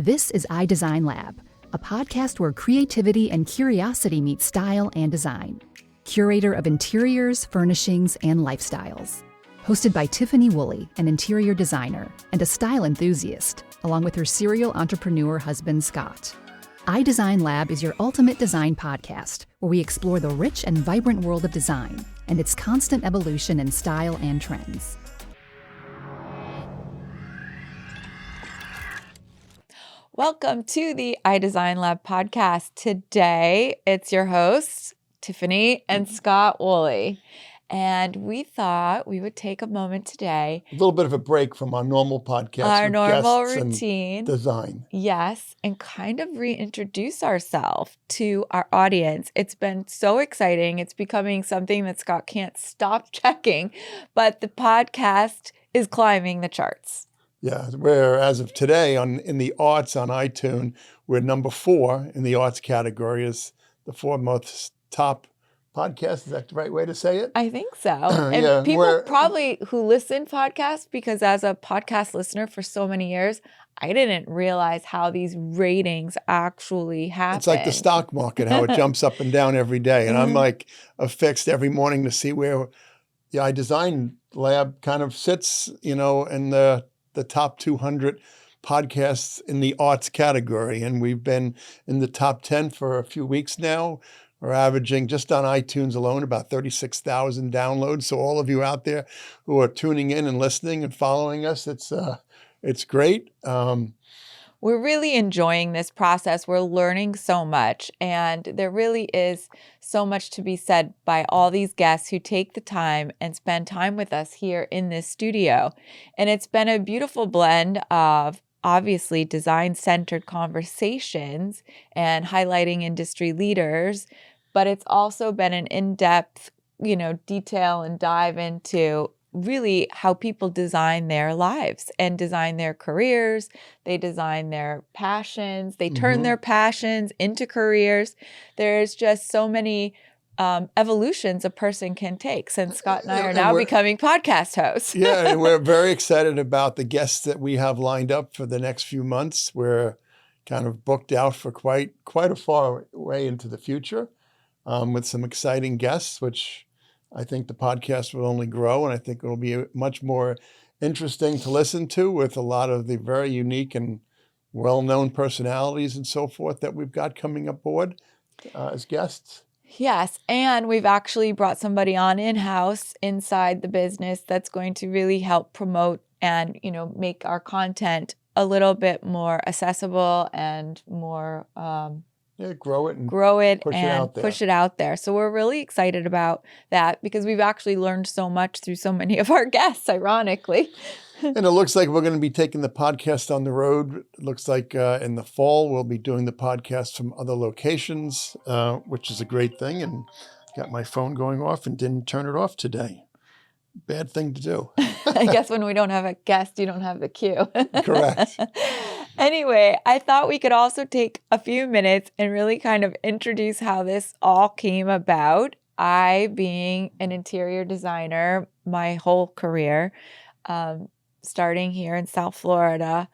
This is iDesign Lab, a podcast where creativity and curiosity meet style and design. Curator of interiors, furnishings, and lifestyles. Hosted by Tiffany Woolley, an interior designer and a style enthusiast, along with her serial entrepreneur husband, Scott. iDesign Lab is your ultimate design podcast, where we explore the rich and vibrant world of design and its constant evolution in style and trends. Welcome to the iDesign Lab podcast. Today, it's your hosts, Tiffany and Scott Woolley. And we thought we would take a moment today. A little bit of a break from our normal podcast. Our with normal guests routine. And design. Yes, and kind of reintroduce ourselves to our audience. It's been so exciting. It's becoming something that Scott can't stop checking, but the podcast is climbing the charts. Yeah, we're, as of today, in the arts on iTunes, we're number 4 in the arts category as the 4 most top podcast. Is that the right way to say it? I think so. And people probably who listen podcasts, because as a podcast listener for so many years, I didn't realize how these ratings actually happen. It's like the stock market, how it jumps up and down every day. And I'm like affixed every morning to see where the iDesign Lab kind of sits, in the top 200 podcasts in the arts category. And we've been in the top 10 for a few weeks now. We're averaging just on iTunes alone about 36,000 downloads. So all of you out there who are tuning in and listening and following us, it's great. We're really enjoying this process. We're learning so much, and there really is so much to be said by all these guests who take the time and spend time with us here in this studio. And it's been a beautiful blend of obviously design-centered conversations and highlighting industry leaders, but it's also been an in-depth, detail and dive into really how people design their lives and design their careers. They design their passions. They turn their passions into careers. There's just so many evolutions a person can take since Scott and I are now becoming podcast hosts. Yeah, and we're very excited about the guests that we have lined up for the next few months. We're kind of booked out for quite a far way into the future with some exciting guests, which I think the podcast will only grow, and I think it will be much more interesting to listen to with a lot of the very unique and well-known personalities and so forth that we've got coming aboard as guests. Yes, and we've actually brought somebody on in-house inside the business that's going to really help promote and, make our content a little bit more accessible and more grow it and push it out there. So we're really excited about that because we've actually learned so much through so many of our guests, ironically. And it looks like we're going to be taking the podcast on the road. It looks like in the fall, we'll be doing the podcast from other locations, which is a great thing. And got my phone going off and didn't turn it off today. Bad thing to do. I guess when we don't have a guest, you don't have the cue. Correct. Anyway, I thought we could also take a few minutes and really kind of introduce how this all came about. I, being an interior designer my whole career, starting here in South Florida,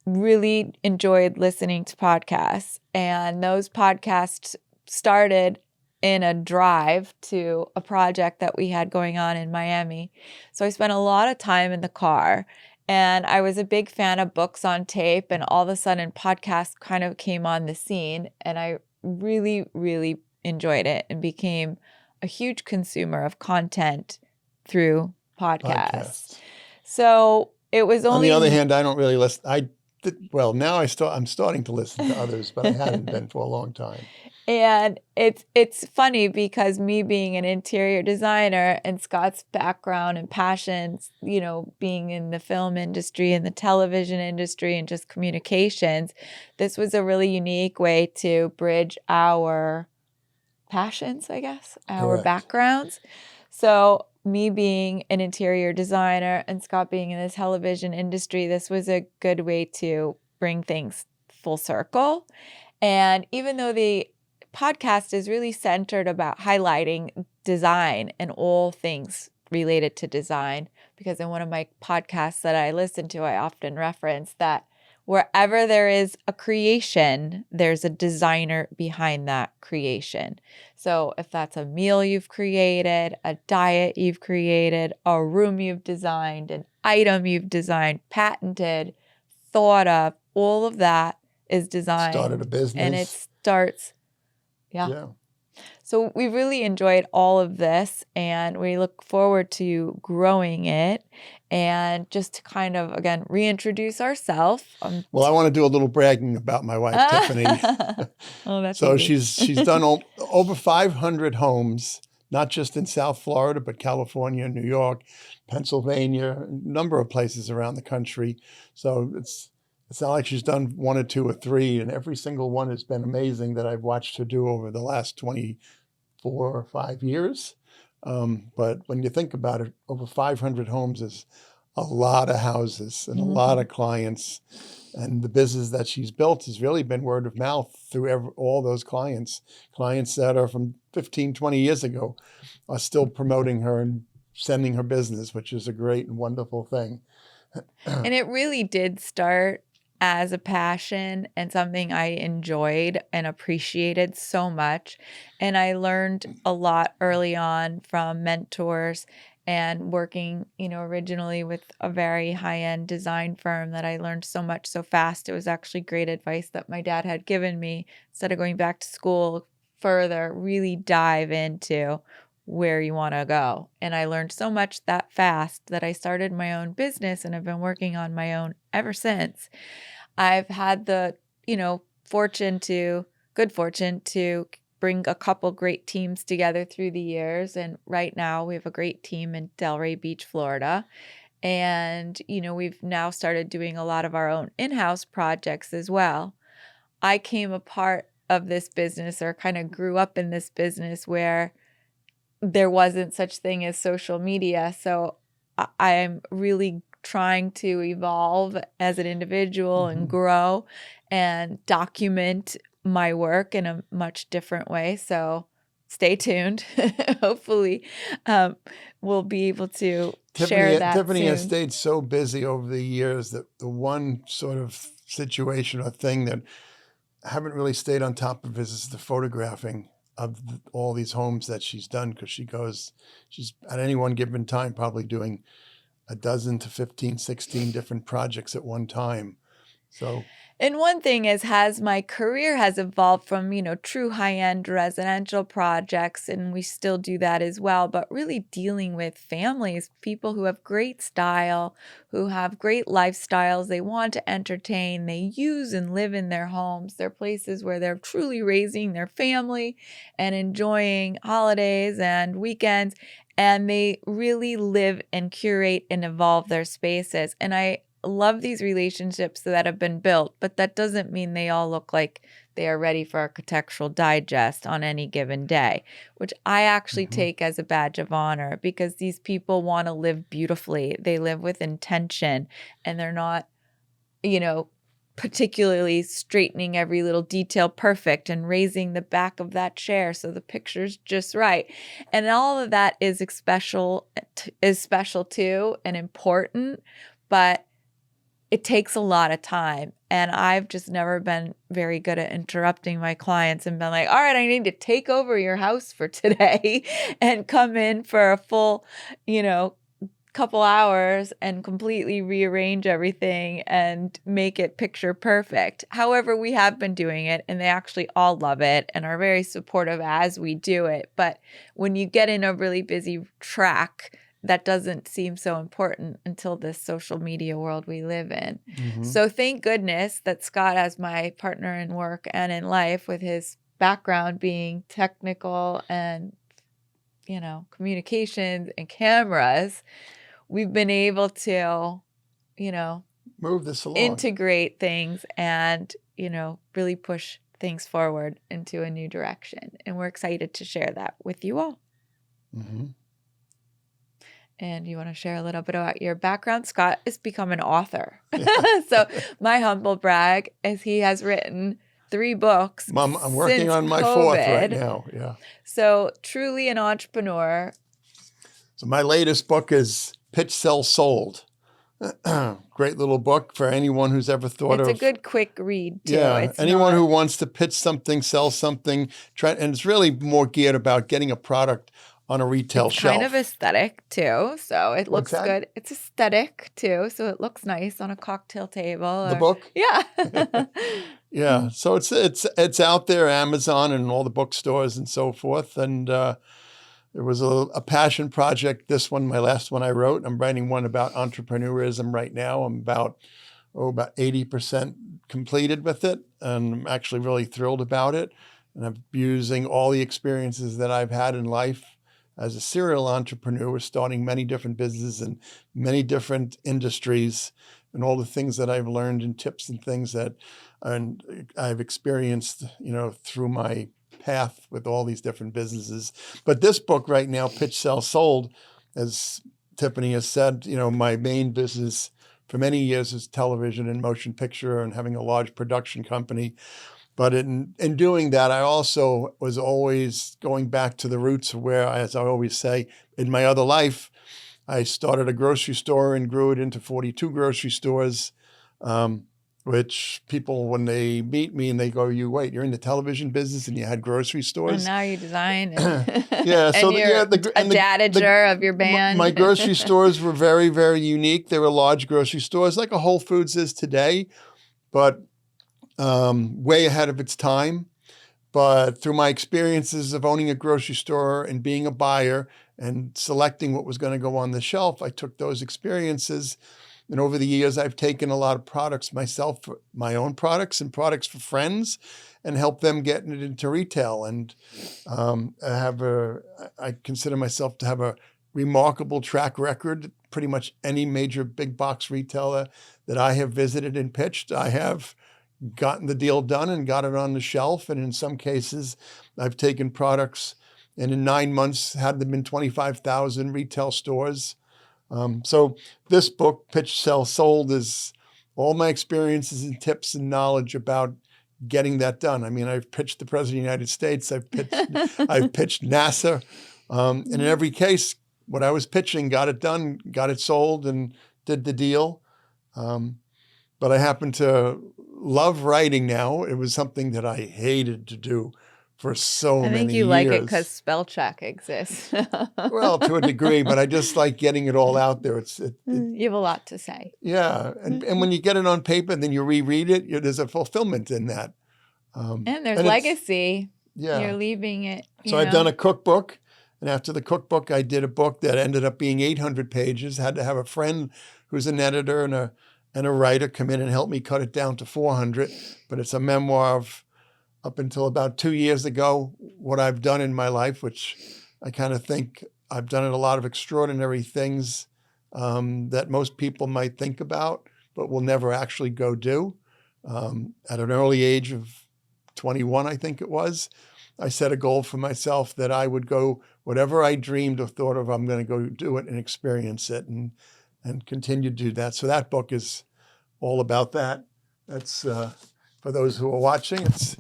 really enjoyed listening to podcasts. And those podcasts started in a drive to a project that we had going on in Miami. So I spent a lot of time in the car. And I was a big fan of books on tape, and all of a sudden podcasts kind of came on the scene, and I really, really enjoyed it and became a huge consumer of content through podcasts. So it was only... On the other hand, I don't really listen. Now I'm starting to listen to others, but I hadn't been for a long time. And it's funny because me being an interior designer and Scott's background and passions, being in the film industry and the television industry and just communications, this was a really unique way to bridge our passions, I guess, our backgrounds. So me being an interior designer and Scott being in the television industry, this was a good way to bring things full circle. And even though the podcast is really centered about highlighting design and all things related to design, because in one of my podcasts that I listen to, I often reference that wherever there is a creation, there's a designer behind that creation. So if that's a meal you've created, a diet you've created, a room you've designed, an item you've designed, patented, thought of, all of that is designed. Started a business. And it starts, yeah. So we really enjoyed all of this, and we look forward to growing it. And just to kind of, again, reintroduce ourselves. Well, I want to do a little bragging about my wife, Tiffany. Oh, that's So easy. she's done over 500 homes, not just in South Florida, but California, New York, Pennsylvania, a number of places around the country. So it's not like she's done one or two or three, and every single one has been amazing that I've watched her do over the last 24 or 5 years. But when you think about it, over 500 homes is a lot of houses and a lot of clients. And the business that she's built has really been word of mouth through all those clients. Clients that are from 15, 20 years ago are still promoting her and sending her business, which is a great and wonderful thing. And it really did start as a passion and something I enjoyed and appreciated so much. And I learned a lot early on from mentors and working, originally with a very high-end design firm, that I learned so much so fast. It was actually great advice that my dad had given me. Instead of going back to school further, really dive into where you want to go. And I learned so much that fast that I started my own business, and I've been working on my own ever since. I've had the, good fortune to bring a couple great teams together through the years. And right now we have a great team in Delray Beach, Florida. And, we've now started doing a lot of our own in-house projects as well. I came a part of this business, or kind of grew up in this business, where there wasn't such thing as social media. So I'm really trying to evolve as an individual and grow and document my work in a much different way. So stay tuned. Hopefully we'll be able to share that Tiffany soon. has stayed so busy over the years that the one sort of situation or thing that I haven't really stayed on top of is the photographing of all these homes that she's done, because she's at any one given time probably doing a dozen to 15, 16 different projects at one time. So, and one thing is, my career has evolved from, true high-end residential projects, and we still do that as well, but really dealing with families, people who have great style, who have great lifestyles, they want to entertain, they use and live in their homes. They're places where they're truly raising their family and enjoying holidays and weekends, and they really live and curate and evolve their spaces. And I love these relationships that have been built, but that doesn't mean they all look like they are ready for Architectural Digest on any given day, which I actually take as a badge of honor, because these people want to live beautifully. They live with intention, and they're not, particularly straightening every little detail perfect and raising the back of that chair so the picture's just right. And all of that is special too, and important, but it takes a lot of time. And I've just never been very good at interrupting my clients and been like, all right, I need to take over your house for today and come in for a full, couple hours and completely rearrange everything and make it picture perfect. However, we have been doing it, and they actually all love it and are very supportive as we do it. But when you get in a really busy track, that doesn't seem so important until this social media world we live in. So thank goodness that Scott, as my partner in work and in life, with his background being technical and, communications and cameras, we've been able to, move this along, integrate things and, really push things forward into a new direction. And we're excited to share that with you all. And you want to share a little bit about your background? Scott has become an author. So my humble brag is he has written 3 books. Mom, I'm working on my COVID. 4th right now. Yeah. So truly an entrepreneur. So my latest book is Pitch, Sell, Sold. Great little book for anyone who's ever thought It's of. a good quick read too. Yeah, It's anyone not, who wants to pitch something, sell something, and it's really more geared about getting a product on a retail it's shelf. kind of aesthetic too, so it What's looks that? good. It's aesthetic too, so it looks nice on a cocktail table. The book? Yeah. Yeah, so it's out there, Amazon and all the bookstores and so forth. And it was a passion project. This one, my last one I wrote. I'm writing one about entrepreneurism right now. I'm about 80% completed with it, and I'm actually really thrilled about it. And I'm using all the experiences that I've had in life as a serial entrepreneur, starting many different businesses in many different industries, and all the things that I've learned and tips and things that I've experienced, through my path with all these different businesses. But this book right now, Pitch, Sell, Sold, as Tiffany has said, my main business for many years is television and motion picture and having a large production company. But in doing that, I also was always going back to the roots of where, as I always say, in my other life, I started a grocery store and grew it into 42 grocery stores, which people, when they meet me and they go, you're in the television business and you had grocery stores? And now you design and, Yeah, so and you're a dadager of your band. My grocery stores were very, very unique. They were large grocery stores like a Whole Foods is today, but way ahead of its time. But through my experiences of owning a grocery store and being a buyer and selecting what was going to go on the shelf, I took those experiences. And over the years, I've taken a lot of products myself, my own products and products for friends, and helped them get it into retail. And I consider myself to have a remarkable track record. Pretty much any major big box retailer that I have visited and pitched, I have gotten the deal done and got it on the shelf. And in some cases, I've taken products and in 9 months had them in 25,000 retail stores. So this book, Pitch, Sell, Sold, is all my experiences and tips and knowledge about getting that done. I mean, I've pitched the President of the United States. I've pitched NASA. And in every case, what I was pitching, got it done, got it sold, and did the deal. But I happen to love writing now. It was something that I hated to do for so many years. I think you like it because spell check exists. Well, to a degree, but I just like getting it all out there. You have a lot to say. Yeah. And when you get it on paper, then you reread it, there's a fulfillment in that. And there's legacy. Yeah. You're leaving it. So I've done a cookbook. And after the cookbook, I did a book that ended up being 800 pages. Had to have a friend who's an editor and a writer come in and help me cut it down to 400. But it's a memoir of up until about 2 years ago, what I've done in my life, which I kind of think I've done a lot of extraordinary things that most people might think about, but will never actually go do. At an early age of 21, I think it was, I set a goal for myself that I would go, whatever I dreamed or thought of, I'm going to go do it and experience it and continue to do that. So that book is all about that. That's for those who are watching. It's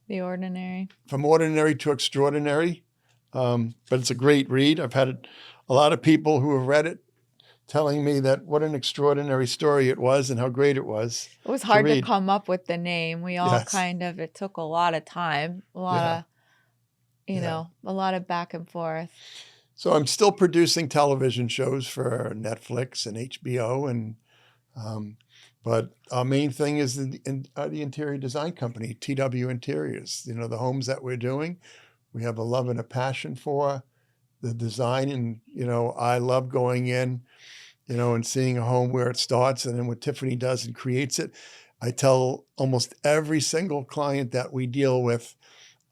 The Ordinary. From Ordinary to Extraordinary. But it's a great read. I've had a lot of people who have read it telling me that what an extraordinary story it was and how great it was. It was hard to come up with the name. We all Yes. it took a lot of time, a lot of, a lot of back and forth. So I'm still producing television shows for Netflix and HBO, but our main thing is the interior design company, TW Interiors. The homes that we're doing, we have a love and a passion for the design, and I love going in, and seeing a home where it starts, and then what Tiffany does and creates it. I tell almost every single client that we deal with,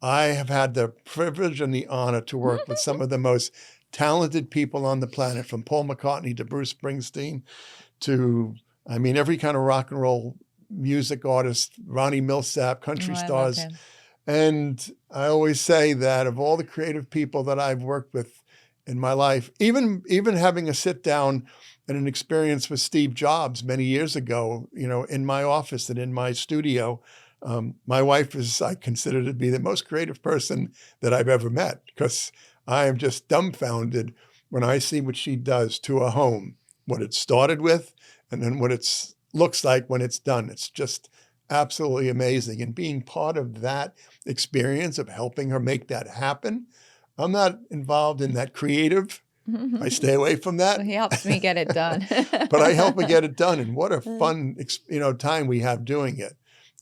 I have had the privilege and the honor to work with some of the most talented people on the planet, from Paul McCartney to Bruce Springsteen to, every kind of rock and roll music artist, Ronnie Millsap, country stars. And I always say that of all the creative people that I've worked with in my life, even having a sit down and an experience with Steve Jobs many years ago, in my office and in my studio, my wife I consider to be the most creative person that I've ever met, because I am just dumbfounded when I see what she does to a home what it started with and then what it looks like when it's done. It's just absolutely amazing. And being part of that experience of helping her make that happen, I'm not involved in that creative. I stay away from that. He helps me get it done. But I help her get it done. And what a fun, time we have doing it.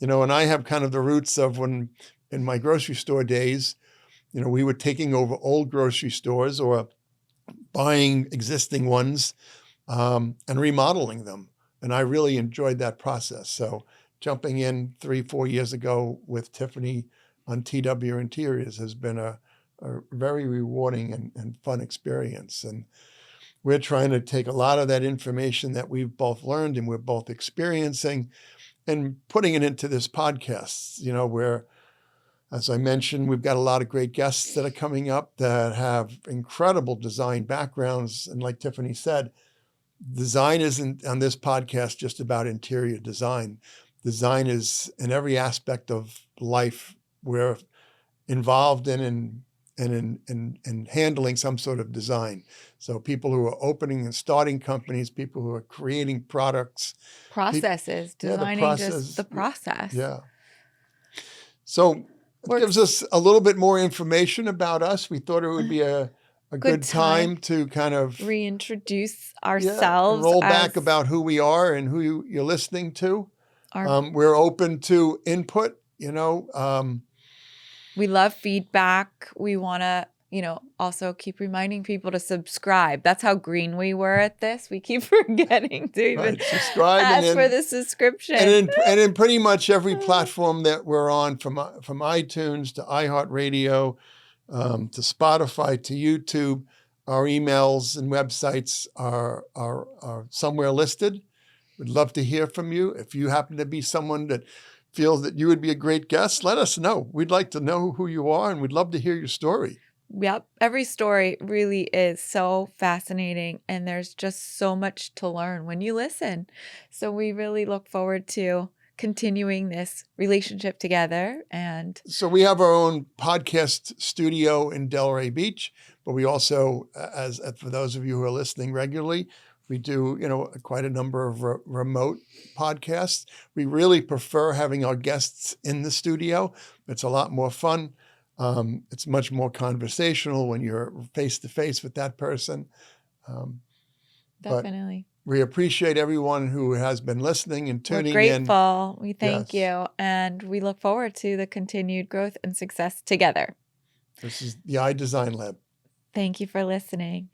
And I have kind of the roots of when in my grocery store days, we were taking over old grocery stores or buying existing ones and remodeling them. And I really enjoyed that process. So jumping in 3-4 years ago with Tiffany on TW Interiors has been a very rewarding and fun experience. And we're trying to take a lot of that information that we've both learned and we're both experiencing and putting it into this podcast, where, as I mentioned, we've got a lot of great guests that are coming up that have incredible design backgrounds. And like Tiffany said, design isn't on this podcast just about interior design. Design is in every aspect of life we're involved in and handling some sort of design. So people who are opening and starting companies, people who are creating products. Processes, designing just the process. Yeah. So it gives us a little bit more information about us. We thought it would be a good time to kind of reintroduce ourselves. Roll back about who we are and who you're listening to. We're open to input, we love feedback. We want to, also keep reminding people to subscribe. That's how green we were at this. We keep forgetting to even subscribe ask for the subscription. And in pretty much every platform that we're on, from iTunes to iHeartRadio, to Spotify to YouTube, our emails and websites are somewhere listed. We'd love to hear from you. If you happen to be someone that feels that you would be a great guest, let us know. We'd like to know who you are, and we'd love to hear your story. Yep. Every story really is so fascinating, and there's just so much to learn when you listen. So we really look forward to continuing this relationship together. And so we have our own podcast studio in Delray Beach, but we also, as for those of you who are listening regularly, we do, quite a number of remote podcasts. We really prefer having our guests in the studio. It's a lot more fun. It's much more conversational when you're face to face with that person. Definitely. But we appreciate everyone who has been listening and tuning in. We're grateful. We thank you. And we look forward to the continued growth and success together. This is the iDesign Lab. Thank you for listening.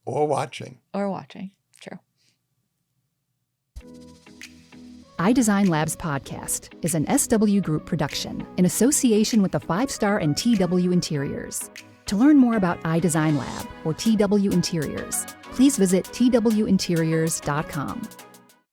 Or watching. True. iDesign Labs podcast is an SW Group production in association with the 5-Star and TW Interiors. To learn more about iDesign Lab or TW Interiors, please visit twinteriors.com.